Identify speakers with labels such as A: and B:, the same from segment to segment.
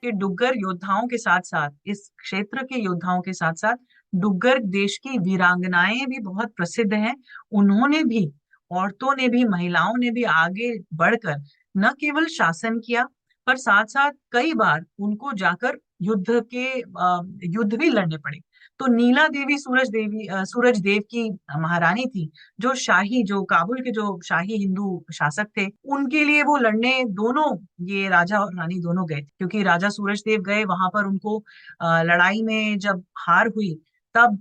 A: कि डुग्गर योद्धाओं के साथ साथ, इस क्षेत्र के योद्धाओं के साथ साथ डुग्गर देश की वीरांगनाएं भी बहुत प्रसिद्ध हैं। उन्होंने भी, औरतों ने भी, महिलाओं ने भी आगे बढ़कर न केवल शासन किया, पर साथ साथ कई बार उनको जाकर युद्ध भी लड़ने पड़े। तो नीला देवी सूरज देव की महारानी थी, जो काबुल के जो शाही हिंदू शासक थे, उनके लिए वो लड़ने दोनों, ये राजा और रानी दोनों गए थे। क्योंकि राजा सूरज देव गए वहां पर, उनको लड़ाई में जब हार हुई, तब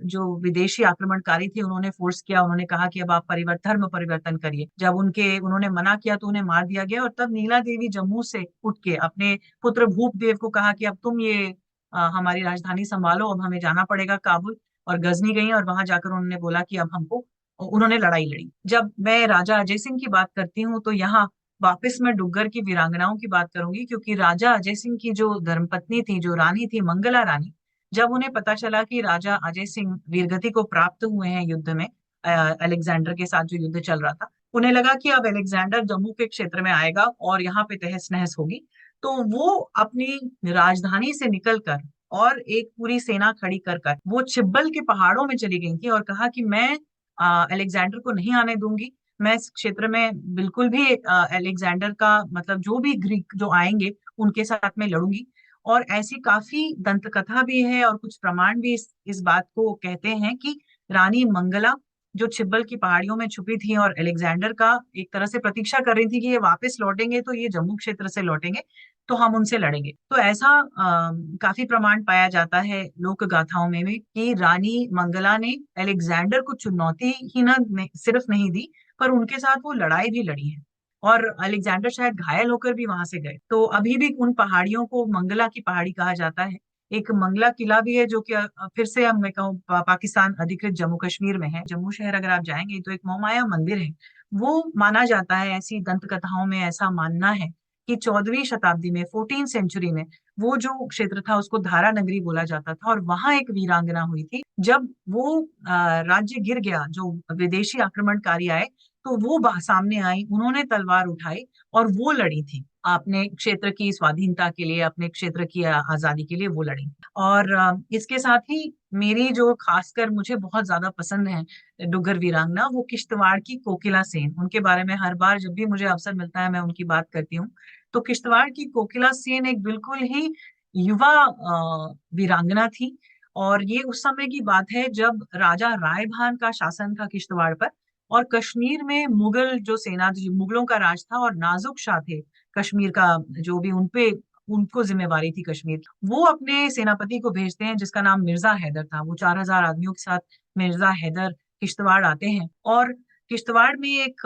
A: जो विदेशी आक्रमणकारी थे उन्होंने फोर्स किया, उन्होंने कहा कि अब आप धर्म परिवर्तन करिए। जब उन्होंने मना किया तो उन्हें मार दिया गया। और तब नीला देवी जम्मू से उठ के अपने पुत्र भूप देव को कहा कि अब तुम ये हमारी राजधानी संभालो, अब हमें जाना पड़ेगा काबुल। और गजनी गई और वहां जाकर उन्होंने बोला कि अब हमको, उन्होंने लड़ाई लड़ी। जब मैं राजा अजय सिंह की बात करती हूँ तो यहाँ वापस मैं डुग्गर की वीरांगनाओं की बात करूंगी, क्योंकि राजा अजय सिंह की जो धर्मपत्नी थी, जो रानी थी, मंगला रानी, जब उन्हें पता चला कि राजा अजय सिंह वीरगति को प्राप्त हुए हैं युद्ध में, अलेक्जेंडर के साथ जो युद्ध चल रहा था, उन्हें लगा कि अब अलेक्जेंडर जम्मू के क्षेत्र में आएगा और यहाँ पे तहस नहस होगी। तो वो अपनी राजधानी से निकलकर और एक पूरी सेना खड़ी कर कर वो चिब्बल के पहाड़ों में चली गई थी और कहा कि मैं अलेक्जेंडर को नहीं आने दूंगी। मैं इस क्षेत्र में बिल्कुल भी अलेक्जेंडर का, मतलब जो भी ग्रीक जो आएंगे उनके साथ में लड़ूंगी। और ऐसी काफी दंत कथा भी है और कुछ प्रमाण भी इस बात को कहते हैं कि रानी मंगला जो छिब्बल की पहाड़ियों में छुपी थी और अलेक्जेंडर का एक तरह से प्रतीक्षा कर रही थी कि ये वापस लौटेंगे तो ये जम्मू क्षेत्र से लौटेंगे, तो हम उनसे लड़ेंगे। तो ऐसा काफी प्रमाण पाया जाता है लोक गाथाओं में भी कि रानी मंगला ने अलेक्जेंडर को चुनौती ही सिर्फ नहीं दी, पर उनके साथ वो लड़ाई भी लड़ी है। और अलेक्जेंडर शायद घायल होकर भी वहां से गए। तो अभी भी उन पहाड़ियों को मंगला की पहाड़ी कहा जाता है। एक मंगला किला भी है जो कि फिर से हम, मैं कहूँ, पाकिस्तान अधिकृत जम्मू कश्मीर में है। जम्मू शहर अगर आप जाएंगे तो एक मोहमाया मंदिर है। वो माना जाता है, ऐसी दंत कथाओं में ऐसा मानना है कि 14वीं शताब्दी में, 14th सेंचुरी में, वो जो क्षेत्र था उसको धारा नगरी बोला जाता था। और वहां एक वीरांगना हुई थी। जब वो राज्य गिर गया, जो विदेशी आक्रमणकारी आए, तो वो सामने आई, उन्होंने तलवार उठाई और वो लड़ी थी अपने क्षेत्र की स्वाधीनता के लिए, अपने क्षेत्र की आजादी के लिए वो लड़ी। और इसके साथ ही मेरी जो खासकर मुझे बहुत ज्यादा पसंद है डुग्गर वीरांगना, वो किश्तवाड़ की कोकिला सेन। उनके बारे में हर बार जब भी मुझे अवसर मिलता है मैं उनकी बात करती हूँ। तो किश्तवाड़ की कोकिला सेन एक बिल्कुल ही युवा वीरांगना थी। और ये उस समय की बात है जब राजा राय भान का शासन था किश्तवाड़ पर, और कश्मीर में मुगल जो सेना, जो मुगलों का राज था, और नाजुक शाह थे कश्मीर का, जो भी उनपे, उनको जिम्मेवारी थी कश्मीर की। वो अपने सेनापति को भेजते हैं जिसका नाम मिर्जा हैदर था। वो 4000 आदमियों के साथ मिर्जा हैदर किश्तवाड़ आते हैं। और किश्तवाड़ में एक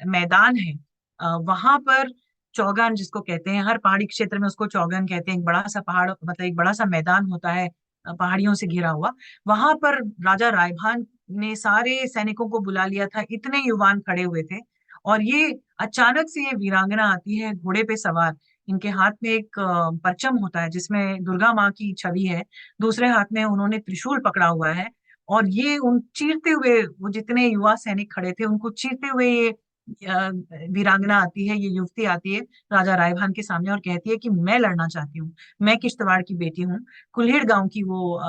A: मैदान है, वहां पर चौगान जिसको कहते हैं, हर पहाड़ी क्षेत्र में उसको चौगान कहते हैं। एक बड़ा सा पहाड़, मतलब एक बड़ा सा मैदान होता है पहाड़ियों से घिरा हुआ। वहां पर राजा रायभान ने सारे सैनिकों को बुला लिया था, इतने युवान खड़े हुए थे। और ये अचानक से ये वीरांगना आती है घोड़े पे सवार। इनके हाथ में एक परचम होता है जिसमें दुर्गा माँ की छवि है, दूसरे हाथ में उन्होंने त्रिशूल पकड़ा हुआ है। और ये उन चीरते हुए, वो जितने युवा सैनिक खड़े थे उनको चीरते हुए ये वीरांगना आती है, ये युवती आती है राजा रायभान के सामने और कहती है कि मैं लड़ना चाहती हूँ, मैं किश्तवाड़ की बेटी हूँ। कुल्हेड़ गांव की वो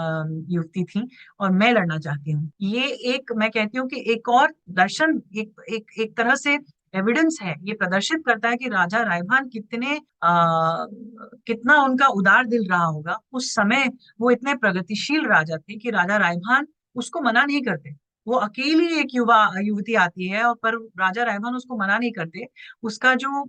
A: युवती थी, और मैं लड़ना चाहती हूँ। ये एक, मैं कहती हूँ कि एक और दर्शन, एक तरह से एविडेंस है, ये प्रदर्शित करता है कि राजा रायभान कितना उनका उदार दिल रहा होगा उस समय। वो इतने प्रगतिशील राजा थे कि राजा रायभान उसको मना नहीं करते। वो अकेली एक युवती आती है, और पर राजा रायभान उसको मना नहीं करते। उसका जो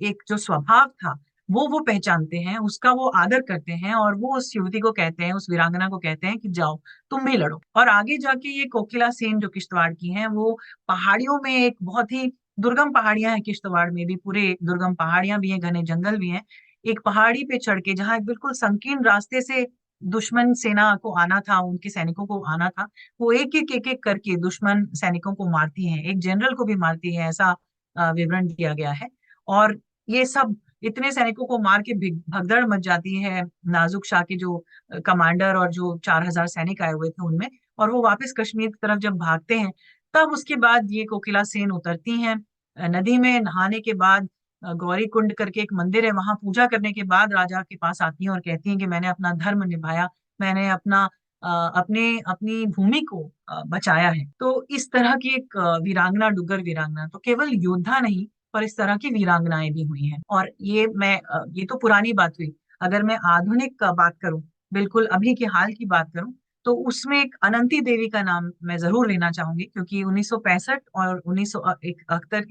A: एक जो स्वभाव था, वो पहचानते हैं, उसका वो आदर करते हैं, और वो उस युवती को कहते हैं, उस वीरांगना को कहते हैं कि जाओ तुम भी लड़ो। और आगे जाके ये कोकिला सेन जो किश्तवाड़ की हैं, वो पहाड़ियों में, एक बहुत ही दुर्गम पहाड़ियां हैं किश्तवाड़ में भी, पूरे दुर्गम पहाड़ियां भी हैं, घने जंगल भी हैं। एक पहाड़ी पे चढ़ के, जहाँ एक बिल्कुल संकीर्ण रास्ते से दुश्मन सेना को आना था, उनके सैनिकों को आना था, वो एक एक करके दुश्मन सैनिकों को मारती हैं, एक जनरल को भी मारती है, ऐसा विवरण दिया गया है। और ये सब, इतने सैनिकों को मार के भगदड़ मच जाती है नाजुक शाह के जो कमांडर और जो 4000 सैनिक आए हुए थे उनमें। और वो वापस कश्मीर की तरफ जब भागते हैं, तब उसके बाद ये कोकिला सेन उतरती हैं नदी में। नहाने के बाद गौरी कुंड करके एक मंदिर है, वहां पूजा करने के बाद राजा के पास आती हैं और कहती हैं कि मैंने अपना धर्म निभाया, मैंने अपने अपनी भूमि को बचाया है। तो इस तरह की एक वीरांगना, डुग्गर वीरांगना तो केवल योद्धा नहीं, पर इस तरह की वीरांगनाएं भी हुई हैं। और ये तो पुरानी बात हुई। अगर मैं आधुनिक बात करूं, बिल्कुल अभी के हाल की बात करूं, तो उसमें एक अनंती देवी का नाम मैं जरूर लेना चाहूंगी, क्योंकि 1965 और 1971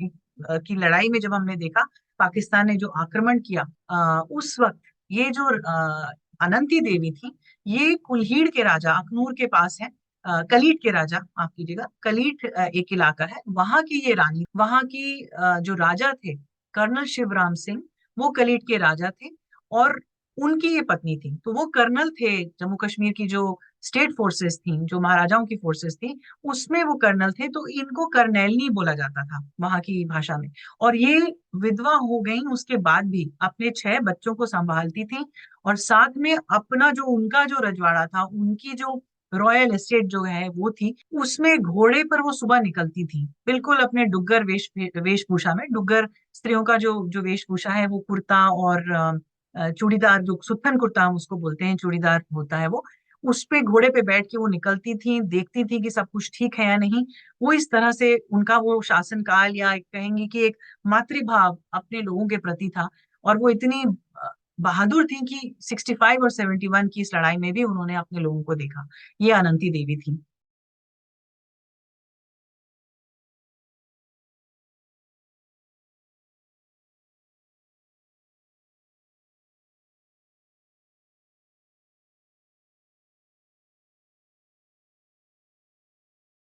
A: की लड़ाई में जब हमने देखा पाकिस्तान ने जो आक्रमण किया, उस वक्त ये जो अनंती देवी थी, ये कुल्हीड़ के राजा, अखनूर के पास है, कलीट के राजा, माफ कीजिएगा, कलीट एक इलाका है, वहां की ये रानी, वहां की जो राजा थे कर्नल शिवराम सिंह, वो कलीट के राजा थे। और उनकी ये पत्नी थी, तो वो कर्नल थे जम्मू कश्मीर की जो स्टेट फोर्सेस थी, जो महाराजाओं की फोर्सेस थी, उसमें वो कर्नल थे। तो इनको कर्नैलनी बोला जाता था वहां की भाषा में। और ये विधवा हो गई, उसके बाद भी अपने 6 बच्चों को संभालती थी, और साथ में अपना जो उनका जो रजवाड़ा था, उनकी जो रॉयल एस्टेट जो है वो थी, उसमें घोड़े पर वो सुबह निकलती थी, बिल्कुल अपने डुग्गर वेशभूषा में। डुग्गर स्त्रियों का जो जो वेशभूषा है, वो कुर्ता और चूड़ीदार, जो सुत्थन कुर्ता हम उसको बोलते हैं, चूड़ीदार होता है वो, उस पे घोड़े पे बैठ के वो निकलती थी, देखती थी कि सब कुछ ठीक है या नहीं। वो इस तरह से उनका वो शासन काल, या कहेंगे कि एक मातृभाव अपने लोगों के प्रति था। और वो इतनी बहादुर थी कि 65 और 71 की इस लड़ाई में भी उन्होंने अपने लोगों को देखा। ये अनंती देवी थी।